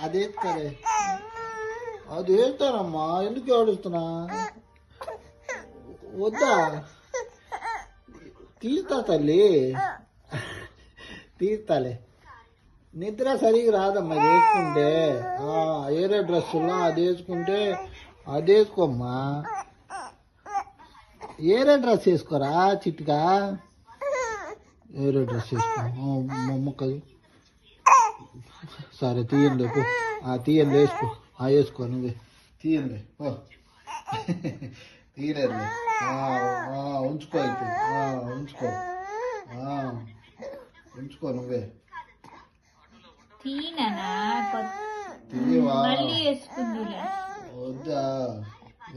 అది వేస్తారే, అది వేస్తానమ్మా. ఎందుకు ఏడుస్తున్నా? వద్దా? తీస్తా తల్లి, తీస్తాలే. నిద్ర సరిగా రాదమ్మా వేసుకుంటే. వేరే డ్రెస్సుల్లో అది వేసుకుంటే అది వేసుకోమ్మా. వేరే డ్రెస్ వేసుకోరా చిట్కా. వేరే డ్రెస్ వేసుకో మొమ్మకది. సరే తీయండి లేపు, తీయండి వేసుకో. వేసుకో నువ్వే తీయండి. తీయలేదు, ఉంచుకో ఇప్పుడు. ఉంచుకో, ఉంచుకో నువ్వే. వద్దా?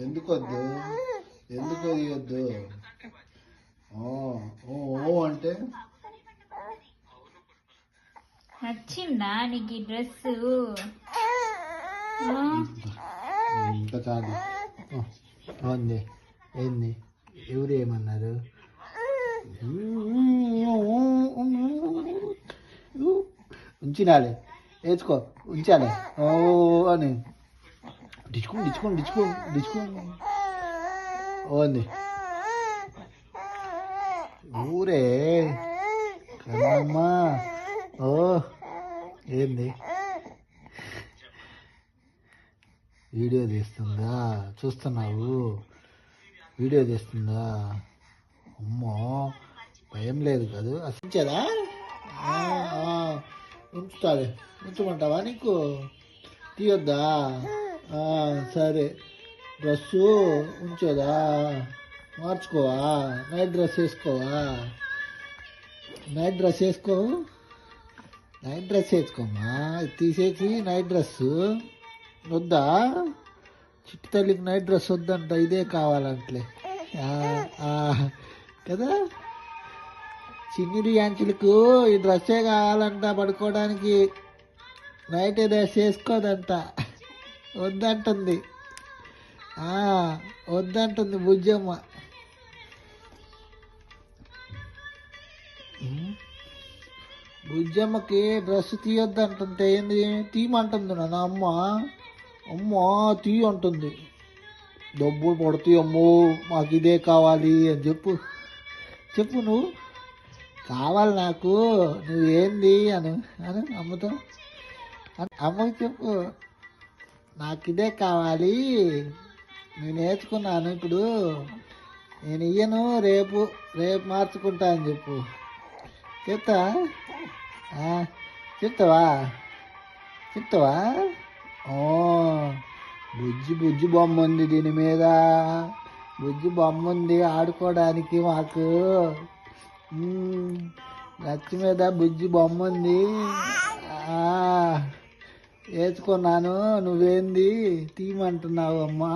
ఎందుకు వద్దు? ఎందుకు తీయొద్దు? అంటే నచ్చిందా నీకు ఈ డ్రెస్? ఇంకా చాలు. ఉంది ఏంది? ఎవరు ఏమన్నారు? ఉంచినాలే, వేసుకో, ఉంచాలి. అని డిచ్చుకోండి డిచ్చుకోండి డిచ్చుకోండి డిచ్చుకోండి. ఉంది ఊరే కన్నమ్మా. ఏంది? వీడియో తీస్తుందా? చూస్తున్నావు? వీడియో తీస్తుందా? అమ్మో, భయం లేదు కదా? అసలు ఉంచుతాది. ఉంచమంటావా? నీకు తీయొద్దా? సరే, డ్రెస్సు ఉంచోదా? మార్చుకోవా? నైట్ డ్రెస్ వేసుకోవా? నైట్ డ్రెస్ వేసుకో. నైట్ డ్రెస్ వేసుకోమ్మా. తీసేసి నైట్ డ్రెస్సు వద్దా? చిట్టు తల్లికి నైట్ డ్రెస్ వద్దంట, ఇదే కావాలంటలే కదా. చిన్ని యాంచులకు ఈ డ్రెస్సే కావాలంట పడుకోవడానికి. నైట్ డ్రెస్ వేసుకోదంట, వద్దంటుంది. వద్దంటుంది బుజ్జమ్మ. బుజ్జమ్మకి డ్రెస్ తీయొద్దంటుంటే ఏంది తీయమంటుంది నా అమ్మ. అమ్మ తీయ అంటుంది. డబ్బులు పడుతాయి అమ్మో, మాకు ఇదే కావాలి అని చెప్పు. చెప్పు, నువ్వు కావాలి నాకు, నువ్వేంది అను అను అమ్మతో. అమ్మకి చెప్పు, నాకు ఇదే కావాలి, నేను నేర్చుకున్నాను ఇప్పుడు, నేను ఇయ్యను, రేపు రేపు మార్చుకుంటా అని చెప్పు. చెప్తావా? చెప్తావా? బుజ్జి బుజ్జి బొమ్మ ఉంది దీని మీద. బుజ్జి బొమ్మ ఉంది ఆడుకోవడానికి మాకు. నచ్చి మీద బుజ్జి బొమ్మ ఉంది, వేసుకున్నాను. నువ్వేంది తీయమంటున్నావు అమ్మా?